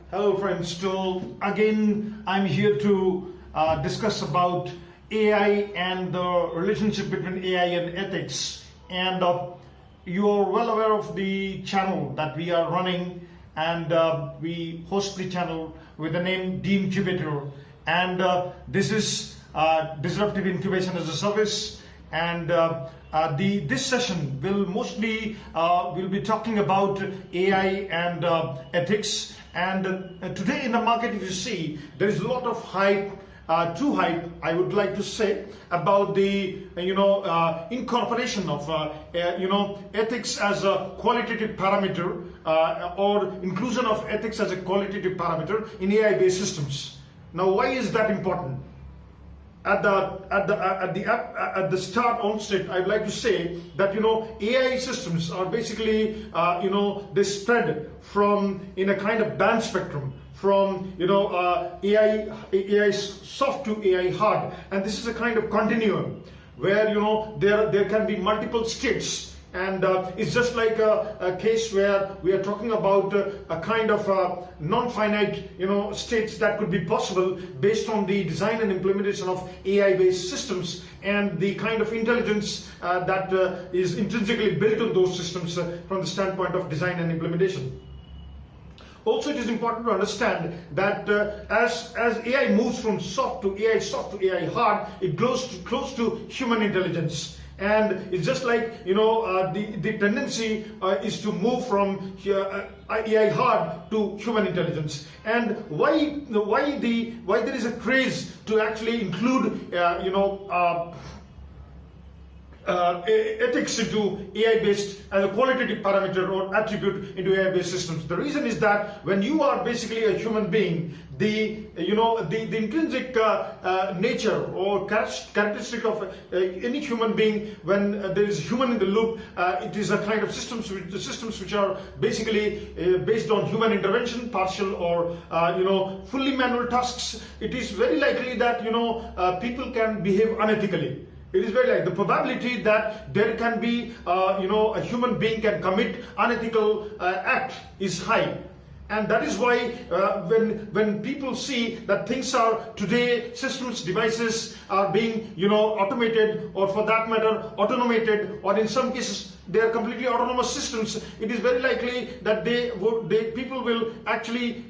Hello friends, so again I'm here to discuss about AI and the relationship between AI and ethics. And you are well aware of the channel that we are running, and we host the channel with the name The Incubator, and this is Disruptive Incubation-As-A-Service. And this session will mostly we'll be talking about AI and ethics. And today in the market, if you see, there is a lot of hype, true hype, I would like to say, about the incorporation of ethics as a qualitative parameter, or inclusion of ethics as a qualitative parameter in AI-based systems. Now, why is that important? At the start onset, I'd like to say that AI systems are basically they spread from in a kind of band spectrum from AI soft to AI hard, and this is a kind of continuum where there can be multiple states. And it's just like a case where we are talking about a kind of non-finite states that could be possible based on the design and implementation of AI-based systems and the kind of intelligence that is intrinsically built on those systems from the standpoint of design and implementation. Also, it is important to understand that as AI moves from soft to AI hard, it goes close to human intelligence. And it's just like the tendency is to move from AI hard to human intelligence. And why there is a craze to actually include ethics into AI-based as a qualitative parameter or attribute into AI-based systems. The reason is that when you are basically a human being, the intrinsic nature or characteristic of any human being, when there is human in the loop, it is a kind of systems which are basically based on human intervention, partial or fully manual tasks. It is very likely that people can behave unethically. It is very likely. The probability that there can be a human being can commit unethical act is high. And that is why when people see that things are today, systems, devices are being automated, or for that matter automated, or in some cases they are completely autonomous systems, it is very likely that people will actually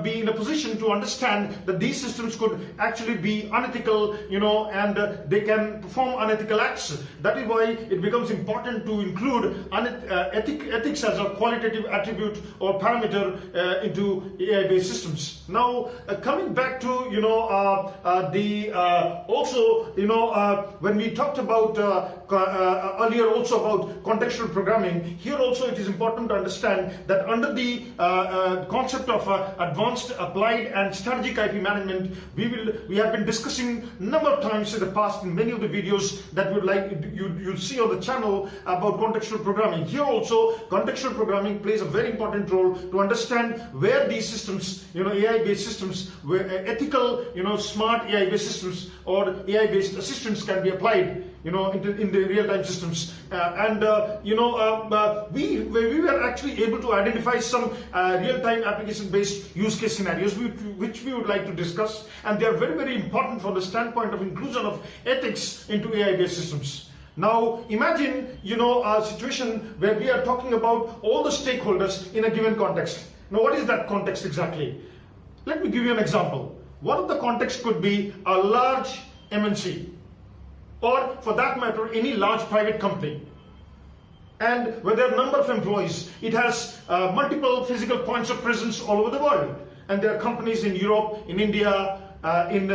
be in a position to understand that these systems could actually be unethical, and they can perform unethical acts. That is why it becomes important to include ethics as a qualitative attribute or parameter into AI-based systems. Now, coming back to when we talked about earlier also about contextual programming, here also it is important to understand that under the concept of advanced, applied and strategic IP management, we have been discussing a number of times in the past in many of the videos that you'll see on the channel about contextual programming. Here also contextual programming plays a very important role to understand where these systems, AI-based systems, where ethical, smart AI-based systems or AI-based assistants can be applied in the real-time systems. We were actually able to identify some real-time application-based use case scenarios which we would like to discuss, and they are very, very important from the standpoint of inclusion of ethics into AI-based systems. Now, imagine a situation where we are talking about all the stakeholders in a given context. Now, what is that context exactly? Let me give you an example. One of the contexts could be a large MNC, or for that matter, any large private company. And where there are a number of employees, it has multiple physical points of presence all over the world. And there are companies in Europe, in India, in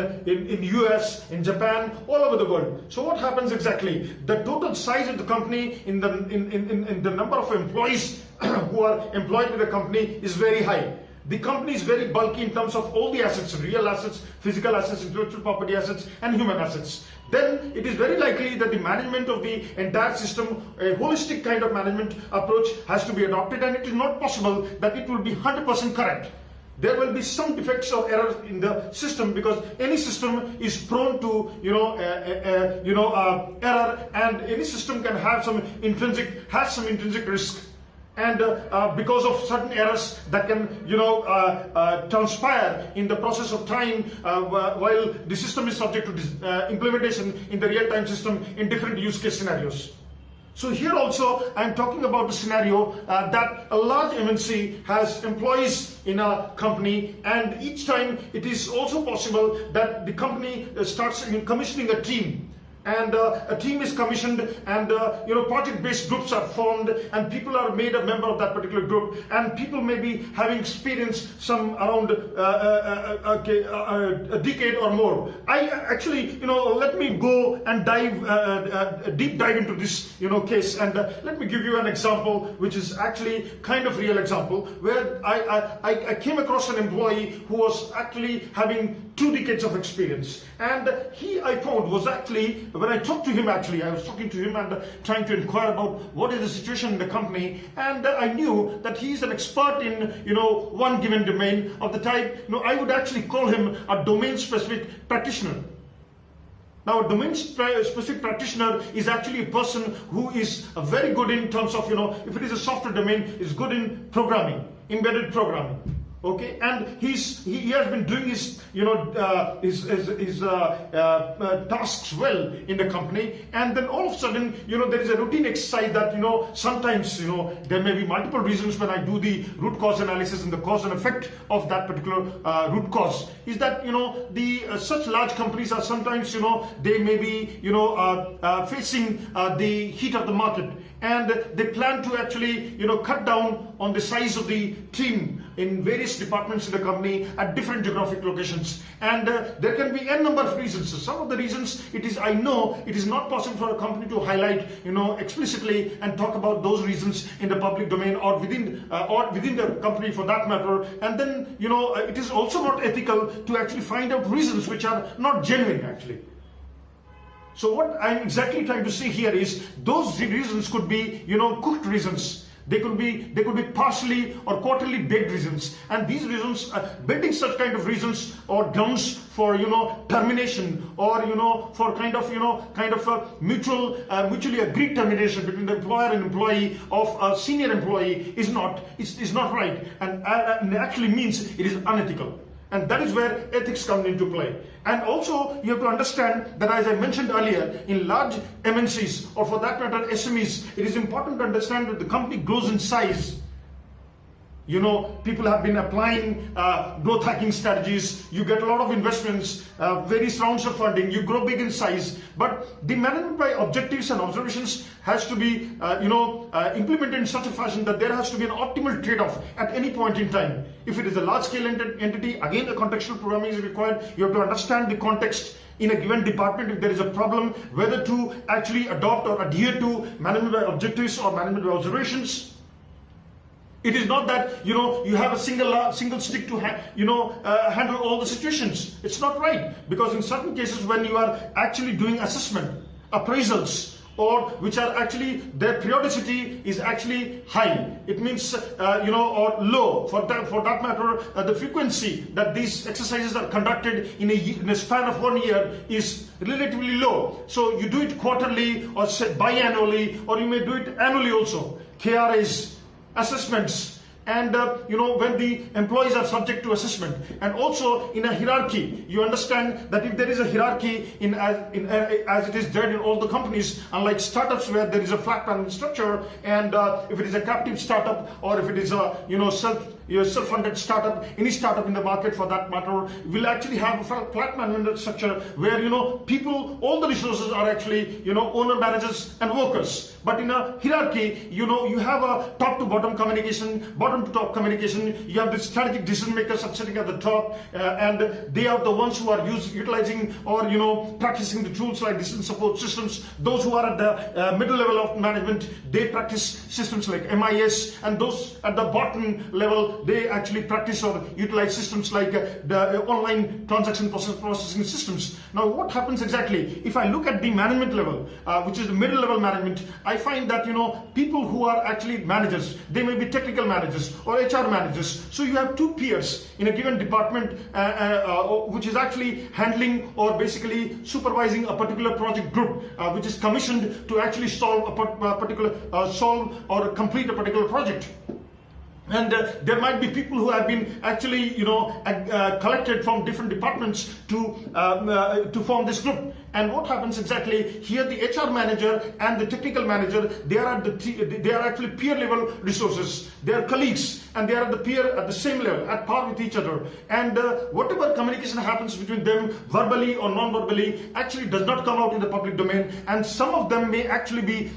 US, in Japan, all over the world. So what happens exactly? The total size of the company in the number of employees who are employed in the company is very high. The company is very bulky in terms of all the assets, real assets, physical assets, intellectual property assets, and human assets. Then it is very likely that the management of the entire system, a holistic kind of management approach, has to be adopted, and it is not possible that it will be 100% correct. There will be some defects or errors in the system, because any system is prone to error, and any system can have some intrinsic risk. And because of certain errors that can, transpire in the process of time while the system is subject to implementation in the real-time system in different use case scenarios. So here also I'm talking about the scenario that a large MNC has employees in a company, and each time it is also possible that the company starts commissioning a team. And a team is commissioned, and project-based groups are formed, and people are made a member of that particular group, and people may be having experienced some around a decade or more. I actually, let me go and deep dive into this, case, and let me give you an example, which is actually kind of real example, where I came across an employee who was actually having 2 decades of experience, and I found was actually, when I talked to him, I was talking to him and trying to inquire about what is the situation in the company, and I knew that he's an expert in, one given domain of the type, I would actually call him a domain-specific practitioner. Now, a domain-specific practitioner is actually a person who is very good in terms of, if it is a software domain, is good in programming, embedded programming. Okay, and he has been doing his tasks well in the company, and then all of a sudden there is a routine exercise that sometimes there may be multiple reasons when I do the root cause analysis and the cause and effect of that particular root cause. Is that such large companies are sometimes they may be facing the heat of the market, and they plan to actually cut down on the size of the team in various departments in the company at different geographic locations, and there can be n number of reasons. So some of the reasons I know it is not possible for a company to highlight explicitly and talk about those reasons in the public domain or within the company for that matter, and then it is also not ethical to actually find out reasons which are not genuine actually. So what I'm exactly trying to say here is those reasons could be cooked reasons. They could be partially or quarterly baked reasons, and these reasons, building such kind of reasons or grounds for termination or for kind of a mutually agreed termination between the employer and employee of a senior employee is not right, and actually means it is unethical. And that is where ethics come into play. And also, you have to understand that, as I mentioned earlier, in large MNCs, or for that matter SMEs, it is important to understand that the company grows in size. People have been applying growth hacking strategies, you get a lot of investments, various rounds of funding, you grow big in size, but the management by objectives and observations has to be implemented in such a fashion that there has to be an optimal trade-off at any point in time. If it is a large-scale entity, again a contextual programming is required. You have to understand the context in a given department. If there is a problem, whether to actually adopt or adhere to management by objectives or management by observations. It is not that you have a single stick to handle all the situations. It's not right, because in certain cases when you are actually doing assessment, appraisals, or which are actually their periodicity is actually high. It means or low for that matter. The frequency that these exercises are conducted in a span of 1 year is relatively low. So you do it quarterly or say biannually, or you may do it annually also. KRAs, assessments, and when the employees are subject to assessment, and also in a hierarchy. You understand that if there is a hierarchy as it is there in all the companies, unlike startups where there is a flat management structure, and if it is a captive startup or if it is a self-funded startup, any startup in the market for that matter will actually have a flat management structure where people, all the resources are actually owner, managers and workers. But in a hierarchy, you have a top to bottom communication, bottom to top communication. You have the strategic decision makers sitting at the top, and they are the ones who are utilizing or practicing the tools like decision support systems. Those who are at the middle level of management, they practice systems like MIS, and those at the bottom level, they actually practice or utilize systems like the online transaction processing systems. Now, what happens exactly? If I look at the management level, which is the middle level management, I find that, people who are actually managers, they may be technical managers or HR managers. So you have two peers in a given department, which is actually handling or basically supervising a particular project group, which is commissioned to actually solve solve or complete a particular project. And there might be people who have been actually, collected from different departments to form this group. And what happens exactly here? The HR manager and the technical manager, they are actually peer level resources. They are colleagues, and they are at the same level, at par with each other. And whatever communication happens between them, verbally or non-verbally, actually does not come out in the public domain. And some of them may actually be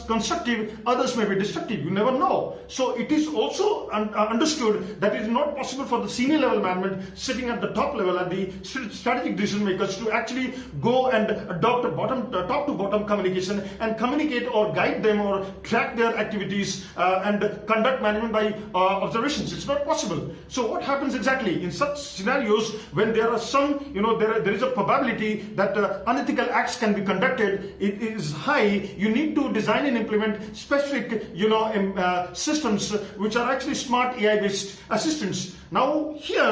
constructive, others may be destructive. You never know. So it is also understood that it is not possible for the senior level management sitting at the top level, at the strategic decision makers, to actually go and adopt a top to bottom communication and communicate or guide them or track their activities and conduct management by observations. It's not possible. So what happens exactly in such scenarios when there are some, there is a probability that unethical acts can be conducted? It is high. You need to design and implement specific, systems which are actually smart AI-based assistants. Now here,